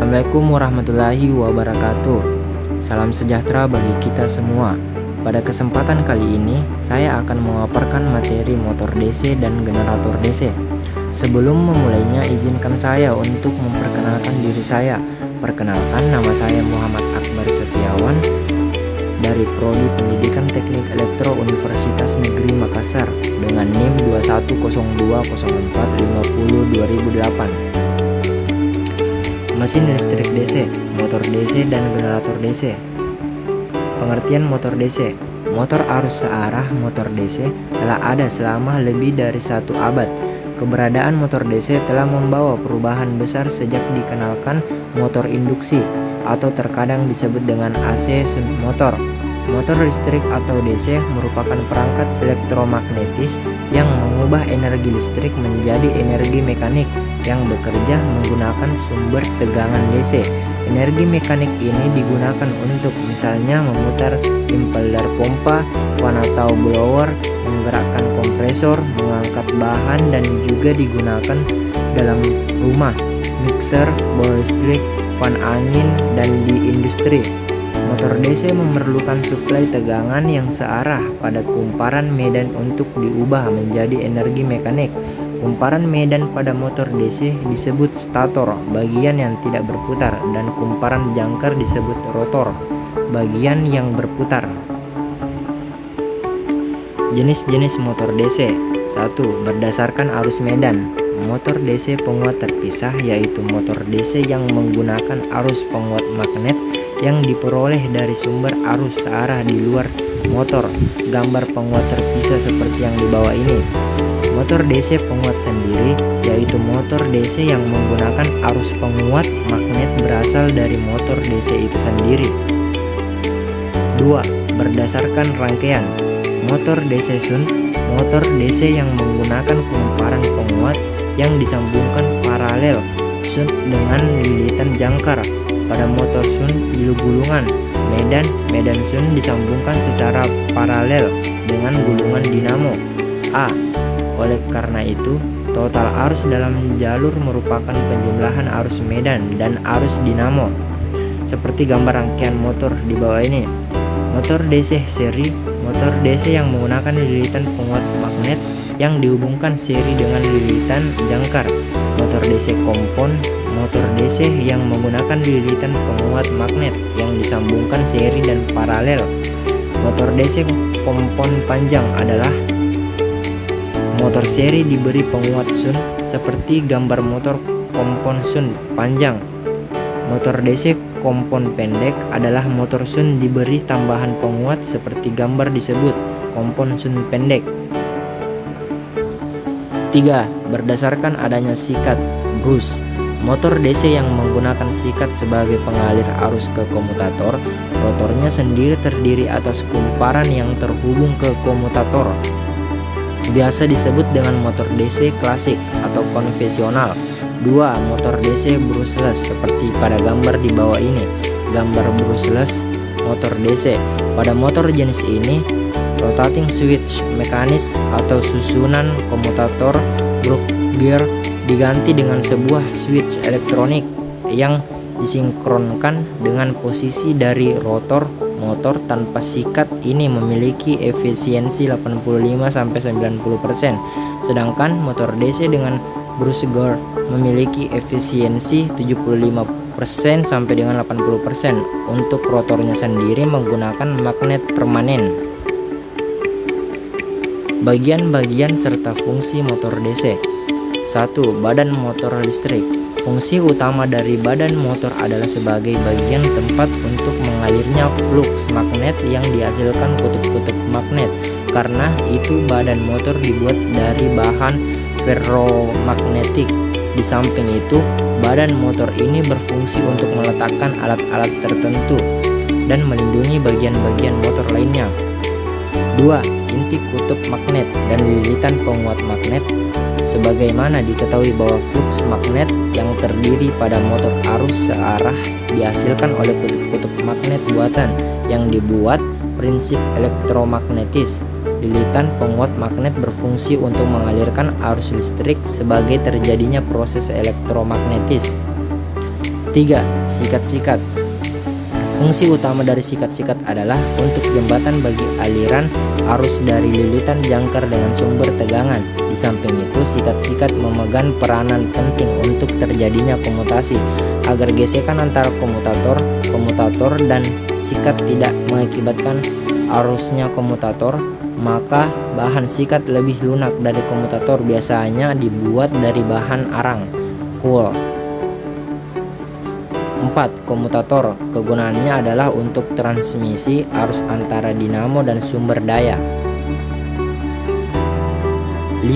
Assalamualaikum warahmatullahi wabarakatuh. Salam sejahtera bagi kita semua. Pada kesempatan kali ini, saya akan memaparkan materi motor DC dan generator DC. Sebelum memulainya, izinkan saya untuk memperkenalkan diri saya. Perkenalkan, nama saya Muhammad Akbar Setiawan dari Prodi Pendidikan Teknik Elektro Universitas Negeri Makassar dengan NIM 210204502008. Mesin listrik DC, motor DC dan generator DC. Pengertian motor DC. Motor arus searah motor DC telah ada selama lebih dari 1 abad. Keberadaan motor DC telah membawa perubahan besar sejak dikenalkan motor induksi atau terkadang disebut dengan AC shunt motor. Motor listrik atau DC merupakan perangkat elektromagnetis yang mengubah energi listrik menjadi energi mekanik yang bekerja menggunakan sumber tegangan DC. Energi mekanik ini digunakan untuk misalnya memutar impeller pompa, fan atau blower, menggerakkan kompresor, mengangkat bahan, dan juga digunakan dalam rumah, mixer, boiler listrik, fan angin, dan di industri. Motor DC memerlukan suplai tegangan yang searah pada kumparan medan untuk diubah menjadi energi mekanik. Kumparan medan pada motor DC disebut stator, bagian yang tidak berputar, dan kumparan jangkar disebut rotor, bagian yang berputar. Jenis-jenis motor DC. 1. Berdasarkan arus medan. Motor DC penguat terpisah yaitu motor DC yang menggunakan arus penguat magnet yang diperoleh dari sumber arus searah di luar motor. Gambar penguat terpisah seperti yang di bawah ini. Motor DC penguat sendiri yaitu motor DC yang menggunakan arus penguat magnet berasal dari motor DC itu sendiri. 2. Berdasarkan rangkaian. Motor DC shunt, motor DC yang menggunakan kumparan penguat yang disambungkan paralel shunt dengan lilitan jangkar. Pada motor shunt gulungan medan shunt disambungkan secara paralel dengan gulungan dinamo. Oleh karena itu, total arus dalam jalur merupakan penjumlahan arus medan dan arus dinamo. Seperti gambar rangkaian motor di bawah ini. Motor DC seri, motor DC yang menggunakan lilitan penguat magnet yang dihubungkan seri dengan lilitan jangkar. Motor DC kompon, motor DC yang menggunakan lilitan penguat magnet yang disambungkan seri dan paralel. Motor DC kompon panjang adalah motor seri diberi penguat shunt seperti gambar motor kompon shunt panjang. Motor DC kompon pendek adalah motor shunt diberi tambahan penguat seperti gambar disebut kompon shunt pendek. 3. Berdasarkan adanya sikat brush. Motor DC yang menggunakan sikat sebagai pengalir arus ke komutator, rotornya sendiri terdiri atas kumparan yang terhubung ke komutator. Biasa disebut dengan motor DC klasik atau konvensional. 2. Motor DC brushless seperti pada gambar di bawah ini. Gambar brushless motor DC. Pada motor jenis ini, rotating switch mekanis atau susunan komutator brake gear diganti dengan sebuah switch elektronik yang disinkronkan dengan posisi dari rotor motor tanpa sikat. Ini memiliki efisiensi 85-90%, sedangkan motor DC dengan brush gear memiliki efisiensi 75% sampai dengan 80%. Untuk rotornya sendiri menggunakan magnet permanen. Bagian-bagian serta fungsi motor DC. 1. Badan motor listrik. Fungsi utama dari badan motor adalah sebagai bagian tempat untuk mengalirnya flux magnet yang dihasilkan kutub-kutub magnet. Karena itu badan motor dibuat dari bahan ferromagnetik. Di samping itu, badan motor ini berfungsi untuk meletakkan alat-alat tertentu dan melindungi bagian-bagian motor lainnya. 2. Inti kutub magnet dan lilitan penguat magnet. Sebagaimana diketahui bahwa flux magnet yang terdiri pada motor arus searah dihasilkan oleh kutub-kutub magnet buatan yang dibuat prinsip elektromagnetis. Lilitan penguat magnet berfungsi untuk mengalirkan arus listrik sebagai terjadinya proses elektromagnetis. 3. Sikat-sikat. Fungsi utama dari sikat-sikat adalah untuk jembatan bagi aliran arus dari lilitan jangkar dengan sumber tegangan. Di samping itu, sikat-sikat memegang peranan penting untuk terjadinya komutasi agar gesekan antara komutator dan sikat tidak mengakibatkan arusnya komutator. Maka bahan sikat lebih lunak dari komutator, biasanya dibuat dari bahan arang cool. 4. Komutator. Kegunaannya adalah untuk transmisi arus antara dinamo dan sumber daya. 5.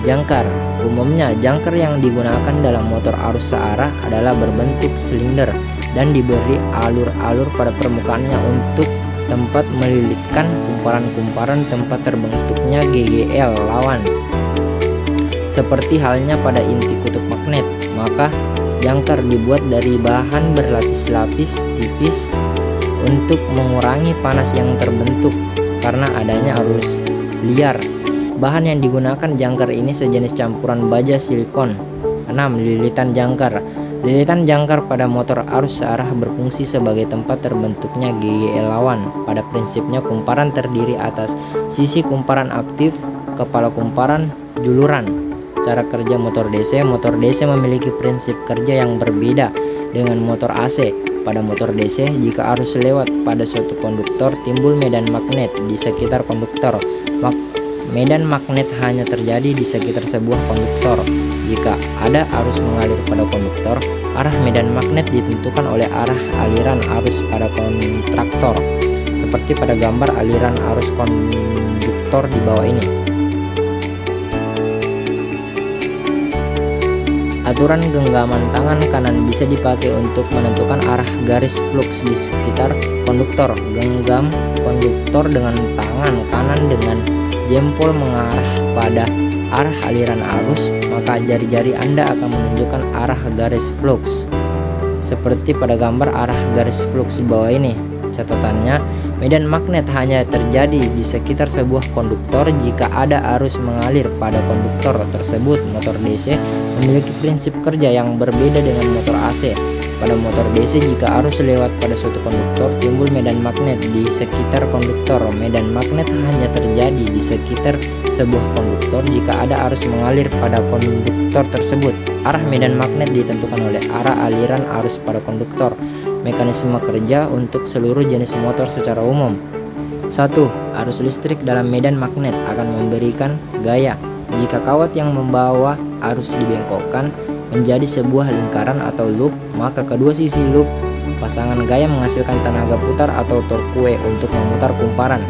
Jangkar. Umumnya jangkar yang digunakan dalam motor arus searah adalah berbentuk silinder dan diberi alur-alur pada permukaannya untuk tempat melilitkan kumparan-kumparan tempat terbentuknya GGL lawan. Seperti halnya pada inti kutub magnet, maka jangkar dibuat dari bahan berlapis-lapis tipis untuk mengurangi panas yang terbentuk karena adanya arus liar. Bahan yang digunakan jangkar ini sejenis campuran baja silikon. 6. Lilitan jangkar. Lilitan jangkar pada motor arus searah berfungsi sebagai tempat terbentuknya GGL lawan. Pada prinsipnya kumparan terdiri atas sisi kumparan aktif, kepala kumparan, juluran. Cara kerja motor DC. Motor DC memiliki prinsip kerja yang berbeda dengan motor AC. Pada motor DC, jika arus lewat pada suatu konduktor, timbul medan magnet di sekitar konduktor. Medan magnet hanya terjadi di sekitar sebuah konduktor. Jika ada arus mengalir pada konduktor, arah medan magnet ditentukan oleh arah aliran arus pada kontraktor, seperti pada gambar aliran arus konduktor di bawah ini. Aturan genggaman tangan kanan bisa dipakai untuk menentukan arah garis flux di sekitar konduktor. Genggam konduktor dengan tangan kanan dengan jempol mengarah pada arah aliran arus, maka jari-jari Anda akan menunjukkan arah garis flux, seperti pada gambar arah garis flux di bawah ini. Catatannya, medan magnet hanya terjadi di sekitar sebuah konduktor jika ada arus mengalir pada konduktor tersebut. Motor DC memiliki prinsip kerja yang berbeda dengan motor AC. Pada motor DC, jika arus lewat pada suatu konduktor, timbul medan magnet di sekitar konduktor. Medan magnet hanya terjadi di sekitar sebuah konduktor jika ada arus mengalir pada konduktor tersebut. Arah medan magnet ditentukan oleh arah aliran arus pada konduktor. Mekanisme kerja untuk seluruh jenis motor secara umum. 1. Arus listrik dalam medan magnet akan memberikan gaya. Jika kawat yang membawa arus dibengkokkan menjadi sebuah lingkaran atau loop, maka kedua sisi loop pasangan gaya menghasilkan tenaga putar atau torque untuk memutar kumparan.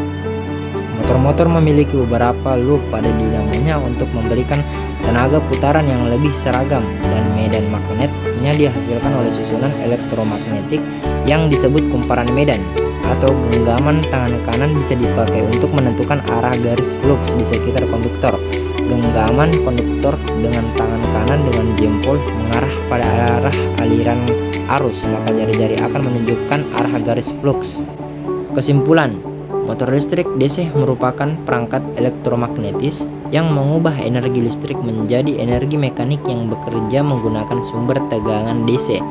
Motor-motor memiliki beberapa loop pada dinamonya untuk memberikan tenaga putaran yang lebih seragam, dan medan magnetnya dihasilkan oleh susunan elektromagnetik yang disebut kumparan medan. Atau genggaman tangan kanan bisa dipakai untuk menentukan arah garis flux di sekitar konduktor. Genggaman konduktor dengan tangan kanan dengan jempol mengarah pada arah aliran arus, maka jari-jari akan menunjukkan arah garis flux. Kesimpulan, motor listrik DC merupakan perangkat elektromagnetis yang mengubah energi listrik menjadi energi mekanik yang bekerja menggunakan sumber tegangan DC.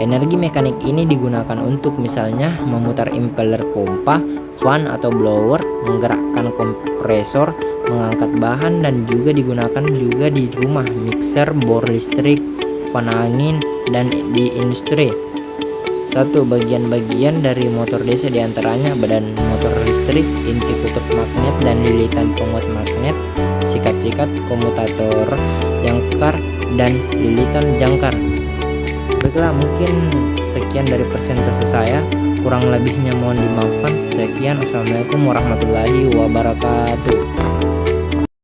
Energi mekanik ini digunakan untuk misalnya memutar impeller pompa, fan atau blower, menggerakkan kompresor, mengangkat bahan, dan juga digunakan juga di rumah, mixer, bor listrik, fan angin, dan di industri. 1. Bagian-bagian dari motor DC diantaranya badan motor listrik, inti kutub magnet dan lilitan penguat magnet, sikat-sikat, komutator, jangkar, dan lilitan jangkar. Baiklah, mungkin sekian dari persentase saya, kurang lebihnya mohon dimaafkan. Sekian, assalamualaikum warahmatullahi wabarakatuh.